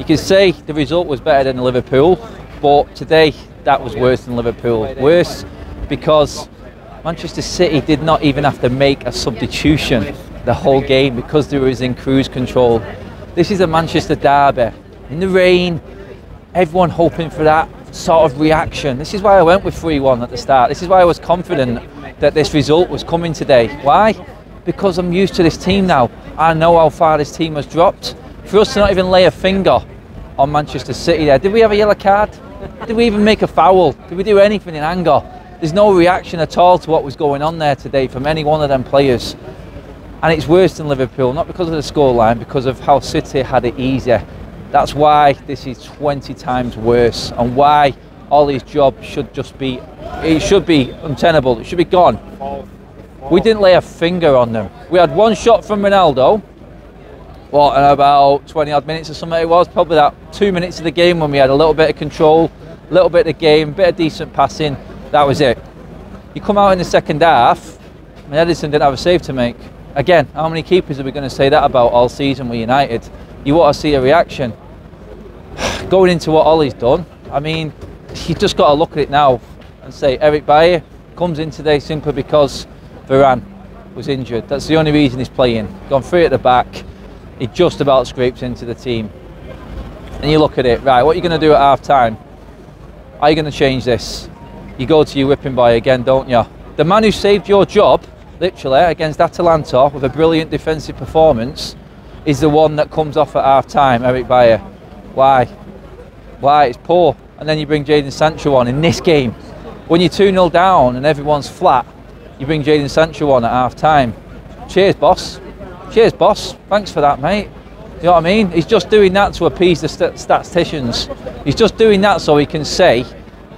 You can say the result was better than Liverpool, but today that was worse than Liverpool. Worse because Manchester City did not even have to make a substitution the whole game because they was in cruise control. This is a Manchester derby. In the rain, everyone hoping for that sort of reaction. This is why I went with 3-1 at the start. This is why I was confident that this result was coming today. Why? Because I'm used to this team now. I know how far this team has dropped. For us to not even lay a finger on Manchester City there. Did we have a yellow card? Did we even make a foul? Did we do anything in anger? There's no reaction at all to what was going on there today from any one of them players. And it's worse than Liverpool, not because of the scoreline, because of how City had it easier. That's why this is 20 times worse, and why Ollie's job should just be, it should be untenable, it should be gone. We didn't lay a finger on them. We had one shot from Ronaldo, what, in about 20 odd minutes or something it was, probably that 2 minutes of the game when we had a little bit of control, a little bit of the game, bit of decent passing, that was it. You come out in the second half, and Edison didn't have a save to make. Again, how many keepers are we going to say that about all season with United? You want to see a reaction. Going into what Ollie's done, I mean, you just got to look at it now and say Eric Bailly comes in today simply because Varane was injured. That's the only reason he's playing. Gone free at the back, he just about scrapes into the team. And you look at it, right, what are you going to do at half time? Are you going to change this? You go to your whipping boy again, don't you? The man who saved your job, literally, against Atalanta with a brilliant defensive performance, is the one that comes off at half time, Eric Bailly. Why? Why? It's poor. And then you bring Jadon Sancho on in this game. When you're 2-0 down and everyone's flat, you bring Jadon Sancho on at half time. Cheers, boss. Cheers, boss. Thanks for that, mate. You know what I mean? He's just doing that to appease the statisticians. He's just doing that so he can say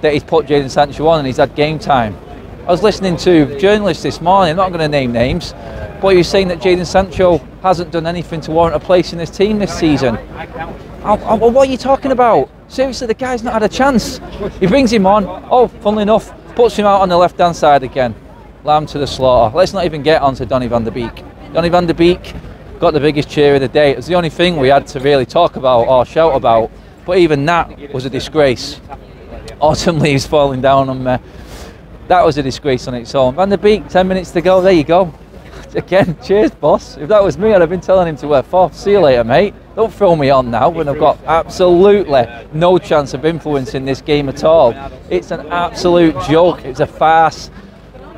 that he's put Jadon Sancho on and he's had game time. I was listening to journalists this morning, I'm not going to name names, but he was saying that Jadon Sancho hasn't done anything to warrant a place in this team this season. What are you talking about? Seriously, the guy's not had a chance. He brings him on, oh, funnily enough, puts him out on the left-hand side again. Lamb to the slaughter. Let's not even get on to Donny van de Beek. Donny van de Beek got the biggest cheer of the day. It was the only thing we had to really talk about or shout about, but even that was a disgrace. Autumn leaves falling down on me. That was a disgrace on its own. Van de Beek, 10 minutes to go, there you go. Again, cheers, boss. If that was me, I'd have been telling him to wear fourth. See you later, mate. Don't throw me on now when I've got absolutely no chance of influencing this game at all. It's an absolute joke. It's a farce.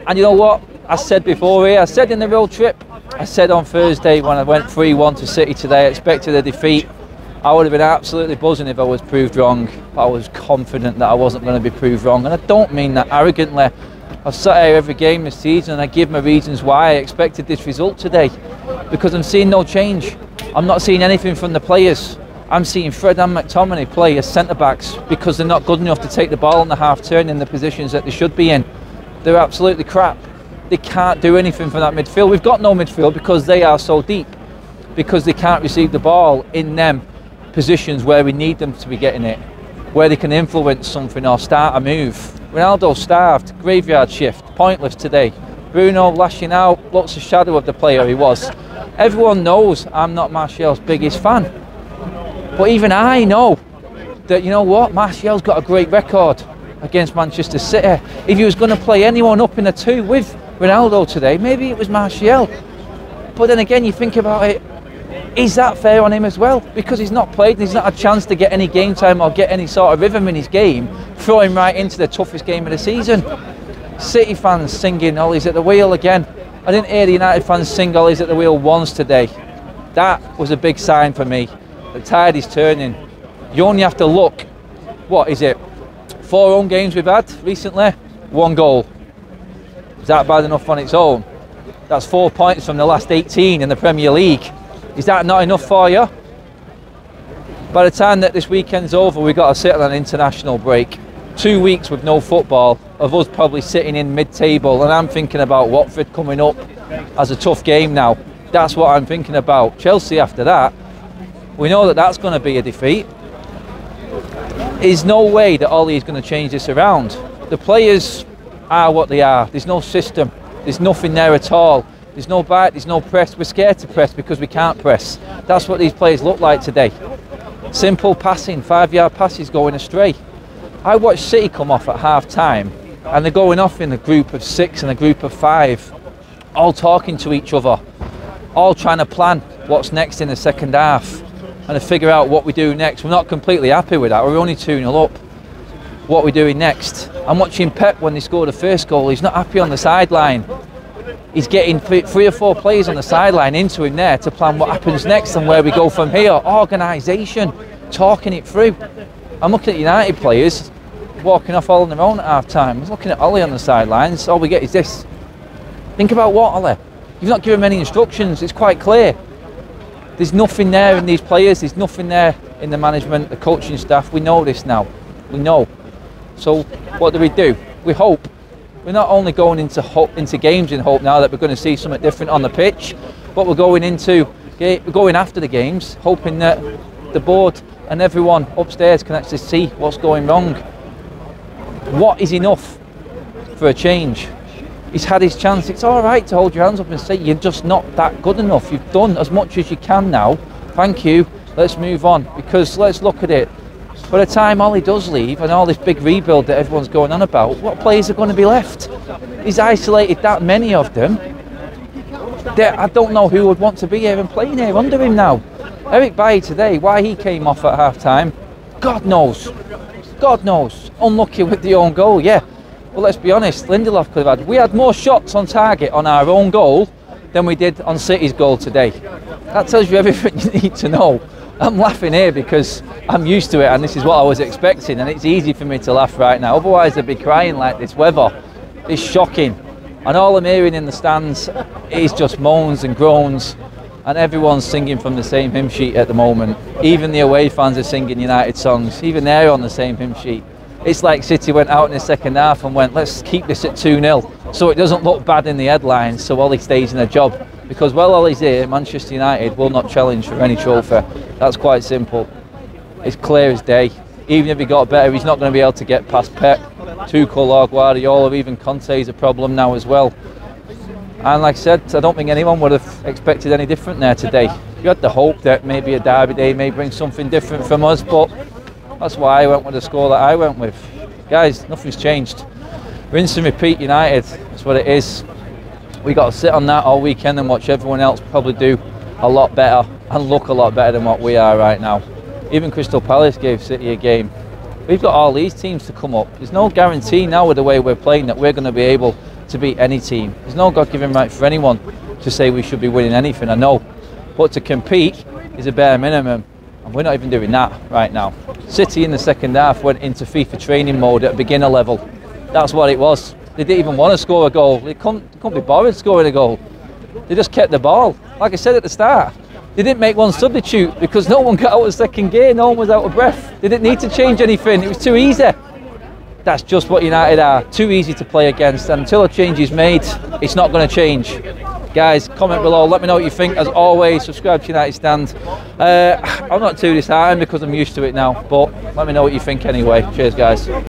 And you know what? I said before here, I said in the road trip, I said on Thursday when I went 3-1 to City today, I expected a defeat. I would have been absolutely buzzing if I was proved wrong, but I was confident that I wasn't going to be proved wrong. And I don't mean that arrogantly. I've sat here every game this season and I give my reasons why I expected this result today. Because I'm seeing no change. I'm not seeing anything from the players. I'm seeing Fred and McTominay play as centre-backs because they're not good enough to take the ball on the half-turn in the positions that they should be in. They're absolutely crap. They can't do anything from that midfield. We've got no midfield because they are so deep. Because they can't receive the ball in them positions where we need them to be getting it. Where they can influence something or start a move. Ronaldo starved, graveyard shift, pointless today. Bruno lashing out, looks a shadow of the player he was. Everyone knows I'm not Martial's biggest fan. But even I know that, you know what, Martial's got a great record against Manchester City. If he was going to play anyone up in a two with Ronaldo today, maybe it was Martial. But then again, you think about it, is that fair on him as well? Because he's not played and he's not had a chance to get any game time or get any sort of rhythm in his game, throw him right into the toughest game of the season. City fans singing Ollie's at the wheel again. I didn't hear the United fans sing Ollie's at the wheel once today. That was a big sign for me. The tide is turning. You only have to look, what is it, 4 home games we've had recently, 1 goal. Is that bad enough on its own? That's 4 points from the last 18 in the Premier League. Is that not enough for you? By the time that this weekend's over, we've got to sit on an international break. 2 weeks with no football, of us probably sitting in mid-table, and I'm thinking about Watford coming up as a tough game now. That's what I'm thinking about. Chelsea after that, we know that that's going to be a defeat. There's no way that Ollie is going to change this around. The players are what they are. There's no system. There's nothing there at all. There's no bite, there's no press. We're scared to press because we can't press. That's what these players look like today. Simple passing, 5-yard passes going astray. I watched City come off at half-time, and they're going off in a group of 6 and a group of 5, all talking to each other, all trying to plan what's next in the second half and to figure out what we do next. We're not completely happy with that. We're only 2-0 up. What we're doing next. I'm watching Pep when they scored the first goal. He's not happy on the sideline. He's getting 3 or 4 players on the sideline into him there to plan what happens next and where we go from here. Organisation, talking it through. I'm looking at United players walking off all on their own at half-time. I'm looking at Ollie on the sidelines. All we get is this. Think about what, Ollie? You've not given many instructions. It's quite clear. There's nothing there in these players. There's nothing there in the management, the coaching staff. We know this now. We know. So what do? We hope. We're not only going into games in hope now that we're going to see something different on the pitch, but we're going after the games, hoping that the board and everyone upstairs can actually see what's going wrong. What is enough for a change? He's had his chance. It's all right to hold your hands up and say you're just not that good enough. You've done as much as you can now. Thank you. Let's move on, because let's look at it. By the time Ollie does leave and all this big rebuild that everyone's going on about, what players are going to be left? He's isolated that many of them. I don't know who would want to be here and playing here under him now. Eric Bailly today, why he came off at half-time, God knows. God knows. Unlucky with the own goal, yeah. But let's be honest, Lindelof could have had... We had more shots on target on our own goal than we did on City's goal today. That tells you everything you need to know. I'm laughing here because I'm used to it and this is what I was expecting, and it's easy for me to laugh right now. Otherwise I'd be crying like this. Weather is shocking. And all I'm hearing in the stands is just moans and groans, and everyone's singing from the same hymn sheet at the moment. Even the away fans are singing United songs. Even they're on the same hymn sheet. It's like City went out in the second half and went, let's keep this at 2-0 so it doesn't look bad in the headlines, so Ollie stays in a job. Because while Ollie's here, Manchester United will not challenge for any trophy. That's quite simple. It's clear as day. Even if he got better, he's not going to be able to get past Pep, Tuchel or Guardiola. Even Conte is a problem now as well. And like I said, I don't think anyone would have expected any different there today. You had the hope that maybe a derby day may bring something different from us, but that's why I went with the score that I went with. Guys, nothing's changed. Rinse and repeat United. That's what it is. We got to sit on that all weekend and watch everyone else probably do a lot better and look a lot better than what we are right now. Even Crystal Palace gave City a game. We've got all these teams to come up. There's no guarantee now with the way we're playing that we're going to be able to beat any team. There's no God-given right for anyone to say we should be winning anything, I know. But to compete is a bare minimum, and we're not even doing that right now. City in the second half went into FIFA training mode at beginner level. That's what it was. They didn't even want to score a goal. They couldn't be bothered scoring a goal. They just kept the ball. Like I said at the start, they didn't make one substitute because no one got out of second gear, no one was out of breath. They didn't need to change anything, it was too easy. That's just what United are, too easy to play against, and until a change is made, it's not going to change. Guys, comment below, let me know what you think. As always, subscribe to United Stand. I'm not too disheartened because I'm used to it now, but let me know what you think anyway. Cheers, guys.